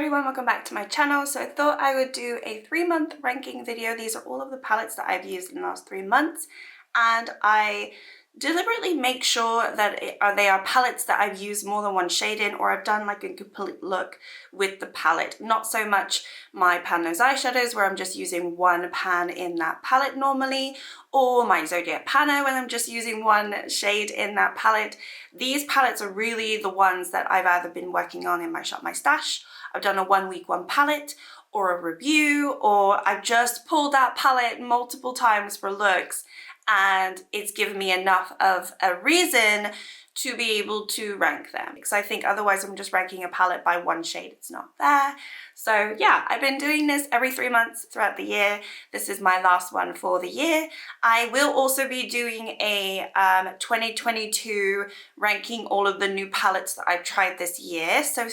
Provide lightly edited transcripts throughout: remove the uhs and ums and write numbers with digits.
everyone, welcome back to my channel. So I thought I would do a 3-month ranking video. These are all of the palettes that I've used in the last 3 months, and I deliberately make sure that they are palettes that I've used more than one shade in, or I've done like a complete look with the palette. Not so much my pan nose eyeshadows where I'm just using one pan in that palette normally, or my Zodiac Panner when I'm just using one shade in that palette. These palettes are really the ones that I've either been working on in my Shop My Stash, I've done a 1 week 1 palette, or a review, or I've just pulled that palette multiple times for looks, and it's given me enough of a reason to be able to rank them, because I think otherwise I'm just ranking a palette by one shade. It's not fair. So yeah, I've been doing this every 3 months throughout the year. This is my last one for the year. I will also be doing a 2022 ranking all of the new palettes that I've tried this year. So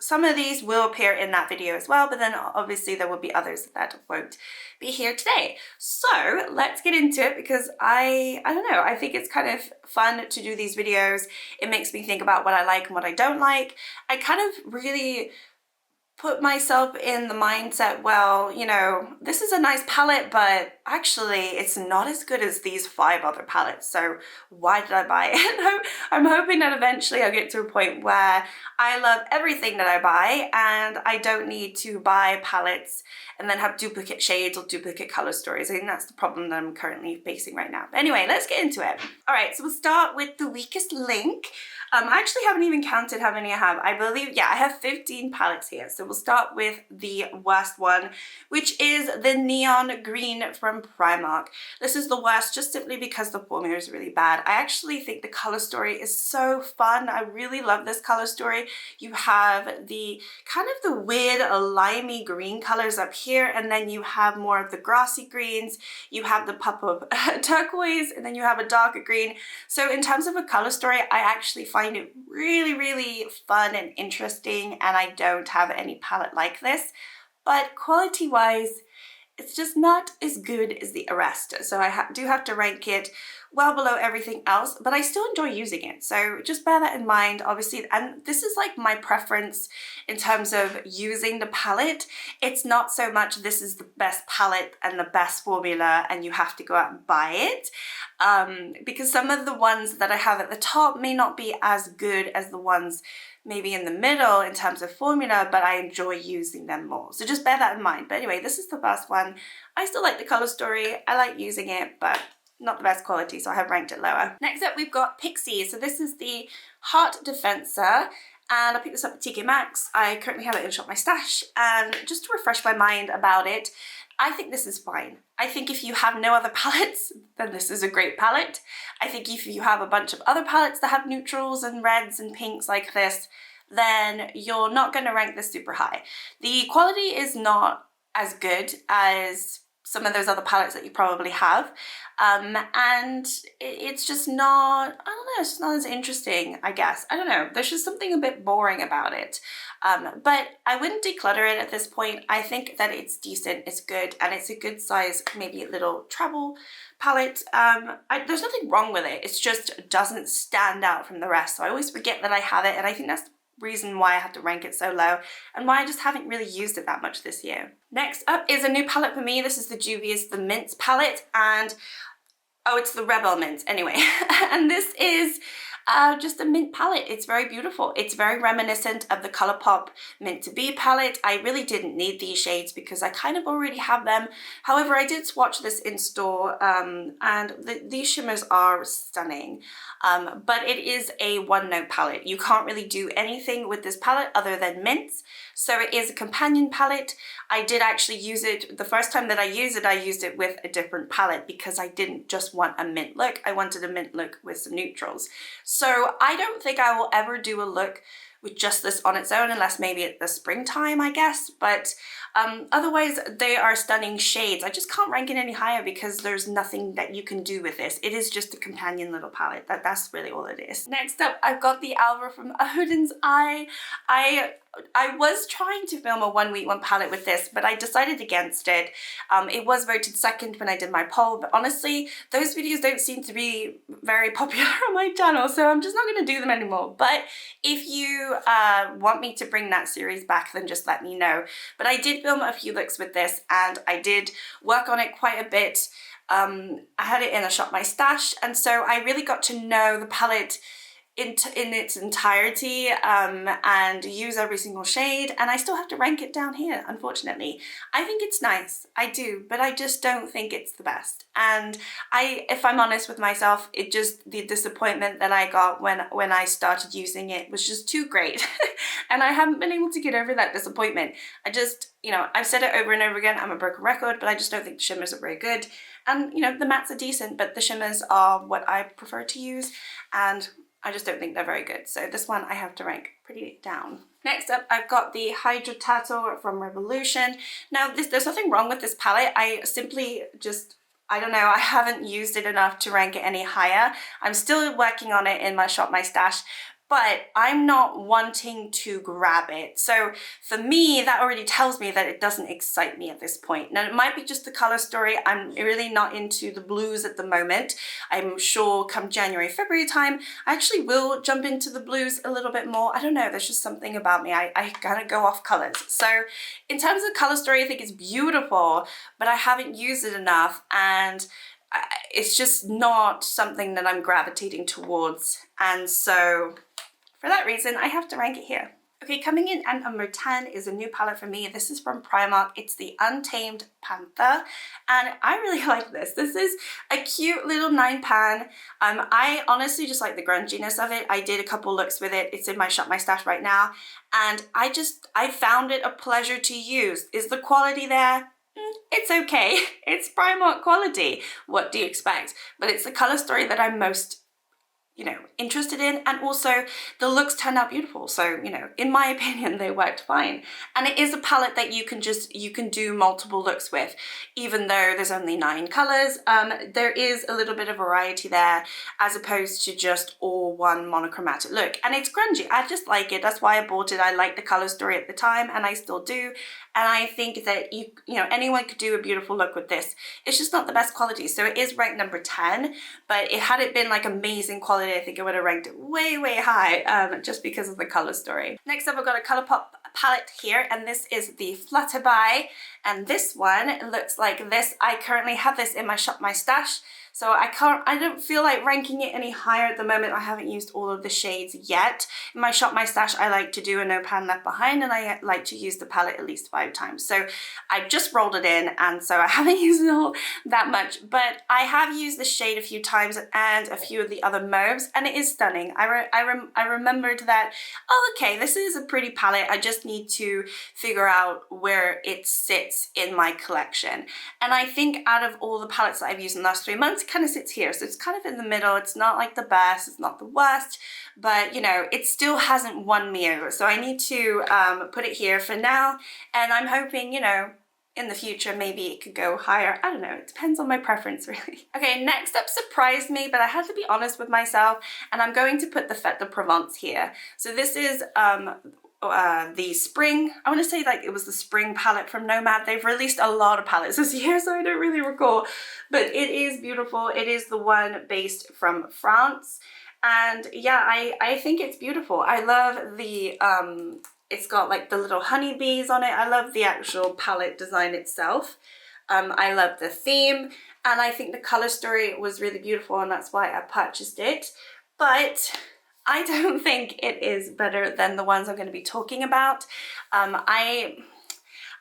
some of these will appear in that video as well, but then obviously there will be others that won't be here today. So let's get into it, because I don't know, I think it's kind of fun to do these videos. It makes me think about what I like and what I don't like. I kind of really put myself in the mindset, well, you know, this is a nice palette, but actually it's not as good as these 5 other palettes, so why did I buy it? I'm hoping that eventually I'll get to a point where I love everything that I buy and I don't need to buy palettes and then have duplicate shades or duplicate color stories. I think that's the problem that I'm currently facing right now. But anyway, let's get into it. All right, so we'll start with the weakest link. I actually haven't even counted how many I have. I believe, yeah, I have 15 palettes here. So we'll start with the worst one, which is the neon green from Primark. This is the worst just simply because the formula is really bad. I actually think the color story is so fun. I really love this color story. You have the kind of the weird limey green colors up here, and then you have more of the grassy greens. You have the pop of turquoise, and then you have a darker green. So in terms of a color story, I actually find it really, really fun and interesting, and I don't have any palette like this, but quality wise it's just not as good as the rest. So I do have to rank it well below everything else, but I still enjoy using it. So just bear that in mind, obviously. And this is like my preference in terms of using the palette. It's not so much this is the best palette and the best formula and you have to go out and buy it. Because some of the ones that I have at the top may not be as good as the ones maybe in the middle in terms of formula, but I enjoy using them more. So just bear that in mind. But anyway, this is the first one. I still like the color story. I like using it, but not the best quality, so I have ranked it lower. Next up, we've got Pixie. So this is the Heart Defensor, and I picked this up at TK Maxx. I currently have it in Shop My Stash, and just to refresh my mind about it, I think this is fine. I think if you have no other palettes, then this is a great palette. I think if you have a bunch of other palettes that have neutrals and reds and pinks like this, then you're not going to rank this super high. The quality is not as good as some of those other palettes that you probably have. And it's just not, I don't know, it's just not as interesting, I guess. I don't know, there's just something a bit boring about it. But I wouldn't declutter it at this point. I think that it's decent, it's good, and it's a good size, maybe a little travel palette. There's nothing wrong with it, it's just doesn't stand out from the rest. So I always forget that I have it, and I think that's the reason why I have to rank it so low and why I just haven't really used it that much this year. Next up is a new palette for me. This is the Juvia's The Mints palette, and oh, it's the Rebel Mint anyway. And this is just a mint palette. It's very beautiful. It's very reminiscent of the ColourPop Mint to Be palette. I really didn't need these shades because I kind of already have them. However, I did swatch this in store, and these shimmers are stunning. But it is a one-note palette. You can't really do anything with this palette other than mints. So it is a companion palette. I did actually use it, the first time that I used it with a different palette because I didn't just want a mint look. I wanted a mint look with some neutrals. So I don't think I will ever do a look with just this on its own, unless maybe at the springtime, I guess. But otherwise, they are stunning shades. I just can't rank it any higher because there's nothing that you can do with this. It is just a companion little palette. That's really all it is. Next up, I've got the Alva from Odin's Eye. I was trying to film a 1 week 1 palette with this, but I decided against it. It was voted second when I did my poll, but honestly, those videos don't seem to be very popular on my channel, so I'm just not going to do them anymore. But if you you want me to bring that series back, then just let me know. But I did film a few looks with this, and I did work on it quite a bit. I had it in a Shop My Stash, and so I really got to know the palette in its entirety, and use every single shade, and I still have to rank it down here, unfortunately. I think it's nice, I do, but I just don't think it's the best. And if I'm honest with myself, it just, the disappointment that I got when I started using it was just too great. And I haven't been able to get over that disappointment. I just, you know, I've said it over and over again, I'm a broken record, but I just don't think the shimmers are very good. And, you know, the mattes are decent, but the shimmers are what I prefer to use, and I just don't think they're very good. So this one I have to rank pretty down. Next up, I've got the Hydra Tattoo from Revolution. Now, there's nothing wrong with this palette. I simply just, I don't know, I haven't used it enough to rank it any higher. I'm still working on it in my Shop My Stash, but I'm not wanting to grab it. So for me, that already tells me that it doesn't excite me at this point. Now, it might be just the color story. I'm really not into the blues at the moment. I'm sure come January, February time, I actually will jump into the blues a little bit more. I don't know, there's just something about me. I gotta go off colors. So in terms of color story, I think it's beautiful, but I haven't used it enough, and it's just not something that I'm gravitating towards. And so for that reason, I have to rank it here. Okay, coming in at number 10 is a new palette for me. This is from Primark. It's the Untamed Panther, and I really like this. This is a cute little 9-pan. I honestly just like the grunginess of it. I did a couple looks with it. It's in my Shop My Stash right now, and I found it a pleasure to use. Is the quality there? It's okay. It's Primark quality. What do you expect? But it's the color story that I'm most, you know, interested in, and also the looks turned out beautiful. So, you know, in my opinion, they worked fine. And it is a palette that you can do multiple looks with, even though there's only 9 colors. There is a little bit of variety there, as opposed to just all one monochromatic look. And it's grungy. I just like it. That's why I bought it. I liked the color story at the time, and I still do. And I think that you know, anyone could do a beautiful look with this. It's just not the best quality. So it is ranked number 10, but had it been like amazing quality, I think it would have ranked it way, way high, just because of the color story. Next up, I've got a ColourPop palette here, and this is the Flutterby, and this one looks like this. I currently have this in my Shop My Stash, so I don't feel like ranking it any higher at the moment. I haven't used all of the shades yet. In my Shop My Stash, I like to do a no pan left behind, and I like to use the palette at least 5 times. So I just rolled it in, and so I haven't used it all that much, but I have used the shade a few times and a few of the other mauves, and it is stunning. I remembered that, oh, okay, this is a pretty palette. I just need to figure out where it sits in my collection. And I think out of all the palettes that I've used in the last 3 months, it kind of sits here. So it's kind of in the middle. It's not like the best, it's not the worst, but you know, it still hasn't won me over. So I need to put it here for now. And I'm hoping, you know, in the future, maybe it could go higher. I don't know, it depends on my preference, really. Okay, next up surprised me, but I had to be honest with myself, and I'm going to put the Fête de Provence here. So this is the spring, I want to say like it was the spring palette from Nomad. They've released a lot of palettes this year, so I don't really recall, but it is beautiful. It is the one based from France, and yeah, I think it's beautiful. I love the it's got like the little honeybees on it. I love the actual palette design itself. I love the theme, and I think the color story was really beautiful, and that's why I purchased it. But I don't think it is better than the ones I'm going to be talking about. I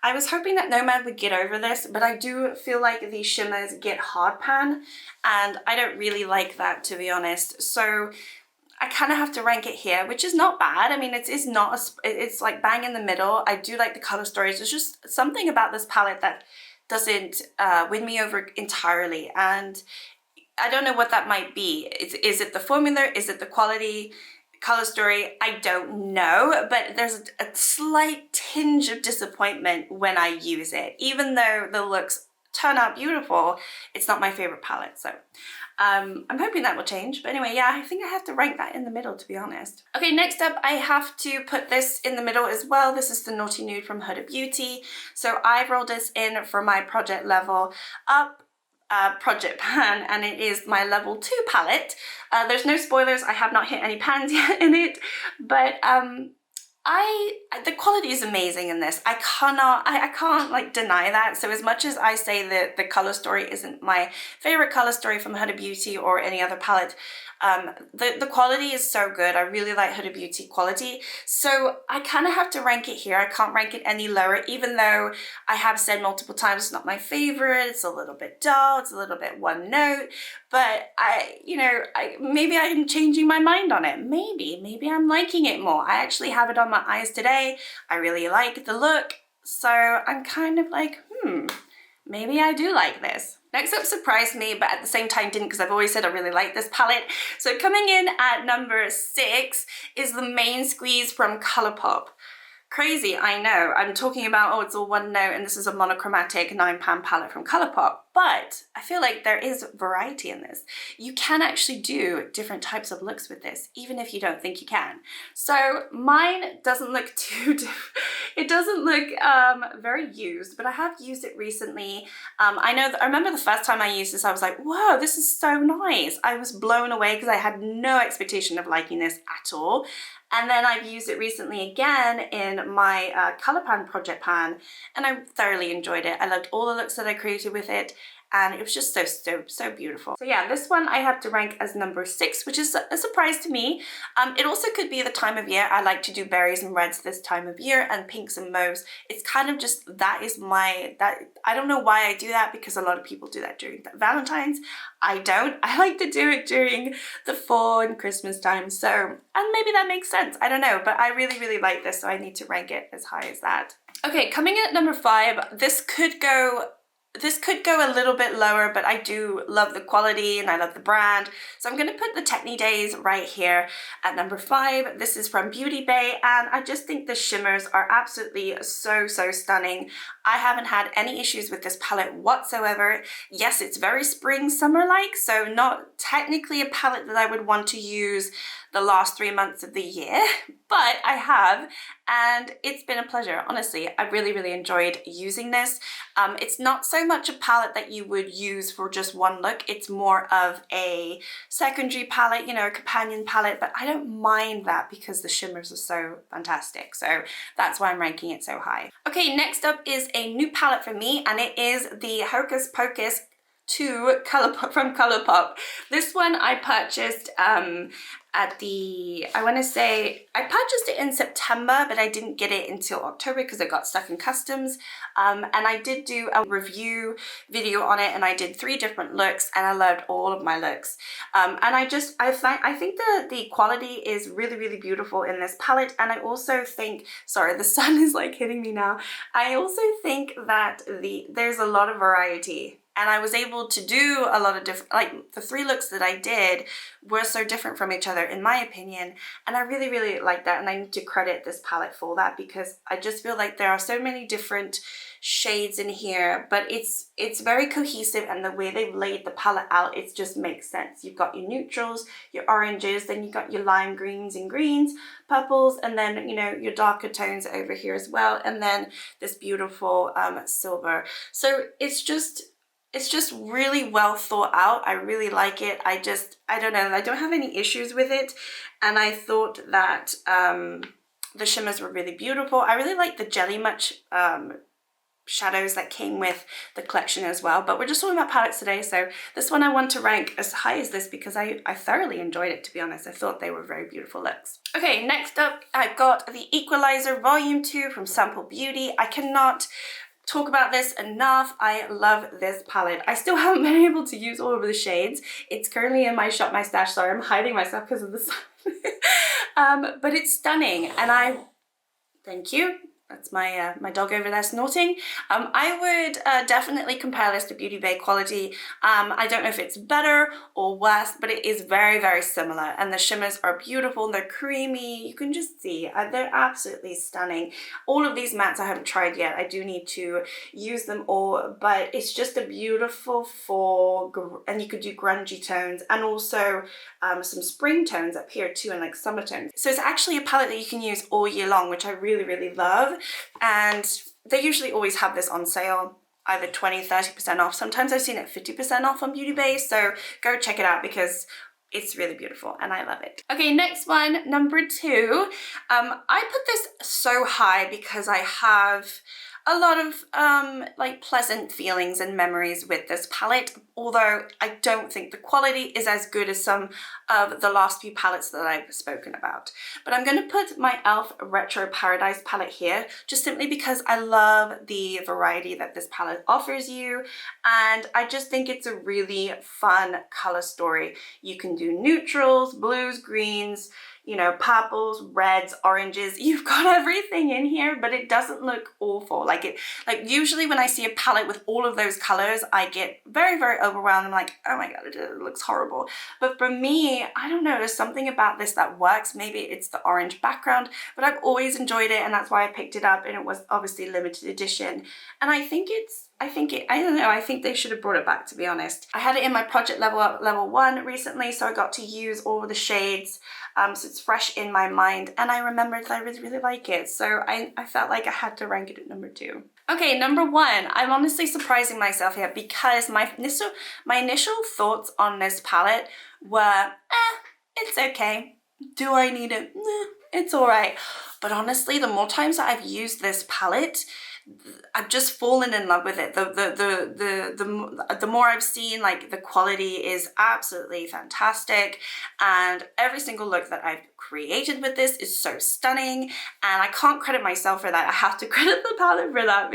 was hoping that Nomad would get over this, but I do feel like these shimmers get hard pan, and I don't really like that, to be honest. So I kind of have to rank it here, which is not bad. I mean, it's like bang in the middle. I do like the color stories. There's just something about this palette that doesn't win me over entirely, and I don't know what that might be. Is it the formula? Is it the quality? Color story? I don't know, but there's a slight tinge of disappointment when I use it. Even though the looks turn out beautiful, it's not my favorite palette, so I'm hoping that will change. But anyway, yeah, I think I have to rank that in the middle, to be honest. Okay, next up, I have to put this in the middle as well. This is the Naughty Nude from Huda Beauty. So I've rolled this in for my project level up project pan, and it is my level 2 palette. There's no spoilers, I have not hit any pans yet in it, but the quality is amazing in this. I can't like deny that. So as much as I say that the color story isn't my favorite color story from Huda Beauty or any other palette, the quality is so good. I really like Huda Beauty quality. So I kind of have to rank it here. I can't rank it any lower, even though I have said multiple times it's not my favorite. It's a little bit dull. It's a little bit one note. But maybe I'm changing my mind on it. Maybe I'm liking it more. I actually have it on my eyes today. I really like the look. So I'm kind of like, maybe I do like this. Next up surprised me, but at the same time didn't, because I've always said I really like this palette. So coming in at number 6 is the Main Squeeze from ColourPop. Crazy, I know. I'm talking about, oh, it's all one note, and this is a monochromatic £9 palette from ColourPop. But I feel like there is variety in this. You can actually do different types of looks with this, even if you don't think you can. So mine doesn't look too different. It doesn't look very used, but I have used it recently. I remember the first time I used this, I was like, whoa, this is so nice. I was blown away because I had no expectation of liking this at all. And then I've used it recently again in my color pan project pan, and I thoroughly enjoyed it. I loved all the looks that I created with it, and it was just so beautiful. So yeah, this one I have to rank as number 6, which is a surprise to me. It also could be the time of year. I like to do berries and reds this time of year, and pinks and mauves. It's kind of just, I don't know why I do that, because a lot of people do that during Valentine's. I don't. I like to do it during the fall and Christmas time. So, and maybe that makes sense. I don't know, but I really like this, so I need to rank it as high as that. Okay, coming in at number 5, this could go a little bit lower, but I do love the quality and I love the brand. So I'm going to put the Techni Days right here at number 5. This is from Beauty Bay, and I just think the shimmers are absolutely so stunning. I haven't had any issues with this palette whatsoever. Yes, it's very spring summer-like, so not technically a palette that I would want to use the last 3 months of the year, but I have, and it's been a pleasure. Honestly, I really enjoyed using this. It's not so much a palette that you would use for just one look. It's more of a secondary palette, you know, a companion palette, but I don't mind that because the shimmers are so fantastic. So that's why I'm ranking it so high. Okay, next up is a new palette for me, and it is the Hocus Pocus 2 from ColourPop. This one I purchased I want to say, I purchased it in September, but I didn't get it until October because it got stuck in customs. And I did do a review video on it, and I did 3 different looks, and I loved all of my looks. And I think the quality is really beautiful in this palette. And I also think, sorry, the sun is like hitting me now. I also think that there's a lot of variety. And I was able to do a lot of different, like the 3 looks that I did were so different from each other in my opinion. And I really like that. And I need to credit this palette for that, because I just feel like there are so many different shades in here, but it's very cohesive, and the way they've laid the palette out, it just makes sense. You've got your neutrals, your oranges, then you've got your lime greens and greens, purples, and then, you know, your darker tones over here as well, and then this beautiful silver. So it's just really well thought out. I really like it. I don't know, I don't have any issues with it. And I thought that the shimmers were really beautiful. I really like the Jelly Much shadows that came with the collection as well. But we're just talking about palettes today, so this one I want to rank as high as this because I thoroughly enjoyed it, to be honest. I thought they were very beautiful looks. Okay, next up I got the Equalizer Volume 2 from Sample Beauty. I cannot talk about this enough. I love this palette. I still haven't been able to use all of the shades. It's currently in my shop, my stash. Sorry, I'm hiding myself because of the sun. But it's stunning, and thank you. That's my my dog over there snorting. I would definitely compare this to Beauty Bay quality. I don't know if it's better or worse, but it is very similar. And the shimmers are beautiful, and they're creamy. You can just see, they're absolutely stunning. All of these mattes I haven't tried yet. I do need to use them all, but it's just a beautiful fall, and you could do grungy tones, and also some spring tones up here too, and like summer tones. So it's actually a palette that you can use all year long, which I really love. And they usually always have this on sale, either 20-30% off. Sometimes I've seen it 50% off on Beauty Bay, so go check it out, because It's really beautiful and I love it. Okay, next one, number 2. I put this so high because I have a lot of like pleasant feelings and memories with this palette, although I don't think the quality is as good as some of the last few palettes that I've spoken about. But I'm going to put my e.l.f. Retro Paradise palette here, just simply because I love the variety that this palette offers you, and I just think it's a really fun color story. You can do neutrals, blues, greens, you know, purples, reds, oranges. You've got everything in here, but it doesn't look awful. Like usually when I see a palette with all of those colors, I get very, very overwhelmed. I'm like, oh my God, it looks horrible. But for me, I don't know, there's something about this that works. Maybe it's the orange background, but I've always enjoyed it, and that's why I picked it up, and it was obviously limited edition. And I think I don't know, I think they should have brought it back, to be honest. I had it in my project level 1 recently, so I got to use all of the shades, so it's fresh in my mind, and I remembered that I really, really like it, so I felt like I had to rank it at number 2. Okay, number 1, I'm honestly surprising myself here because my initial thoughts on this palette were, it's okay. Do I need it? It's alright. But honestly, the more times that I've used this palette, I've just fallen in love with it. The more I've seen, like, the quality is absolutely fantastic, and every single look that I've created with this is so stunning, and I can't credit myself for that. I have to credit the palette for that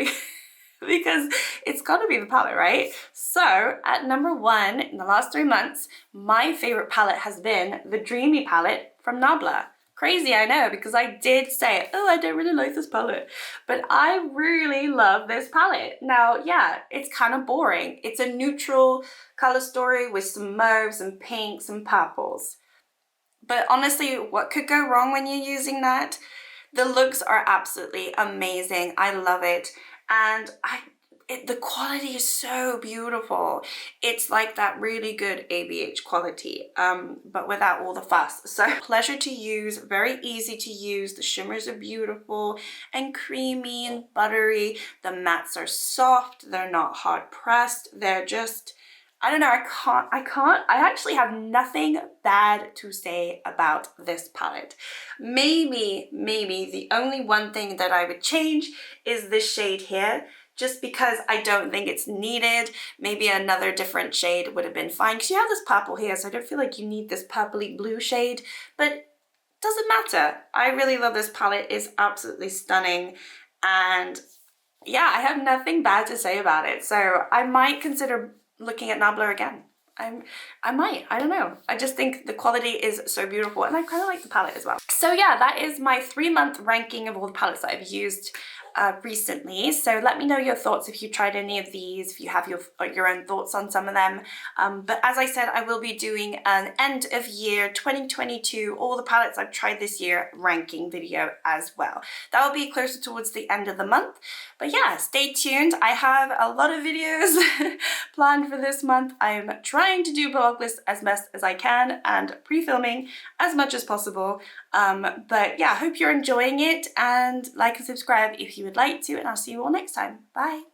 because it's got to be the palette, right? So at number 1 in the last 3 months, my favorite palette has been the Dreamy palette from Nabla. Crazy, I know, because I did say, oh, I don't really like this palette, but I really love this palette. Now, yeah, it's kind of boring. It's a neutral color story with some mauves and pinks and purples. But honestly, what could go wrong when you're using that? The looks are absolutely amazing. I love it. And the quality is so beautiful. It's like that really good ABH quality, but without all the fuss. So pleasure to use, very easy to use. The shimmers are beautiful and creamy and buttery. The mattes are soft. They're not hard pressed. They're just, I don't know, I actually have nothing bad to say about this palette. Maybe the only one thing that I would change is this shade here, just because I don't think it's needed. Maybe another different shade would have been fine, because you have this purple here, so I don't feel like you need this purpley blue shade, but it doesn't matter. I really love this palette. It's absolutely stunning, and yeah, I have nothing bad to say about it. So I might consider looking at Nabla again. I might, I don't know. I just think the quality is so beautiful, and I kind of like the palette as well. So yeah, that is my 3-month ranking of all the palettes that I've used recently. So let me know your thoughts if you tried any of these, if you have your own thoughts on some of them. But as I said, I will be doing an end of year 2022, all the palettes I've tried this year ranking video as well. That will be closer towards the end of the month. But yeah, stay tuned. I have a lot of videos planned for this month. I'm trying to do Vlogmas as best as I can and pre-filming as much as possible. But yeah, I hope you're enjoying it, and like and subscribe if you would like to, and I'll see you all next time. Bye.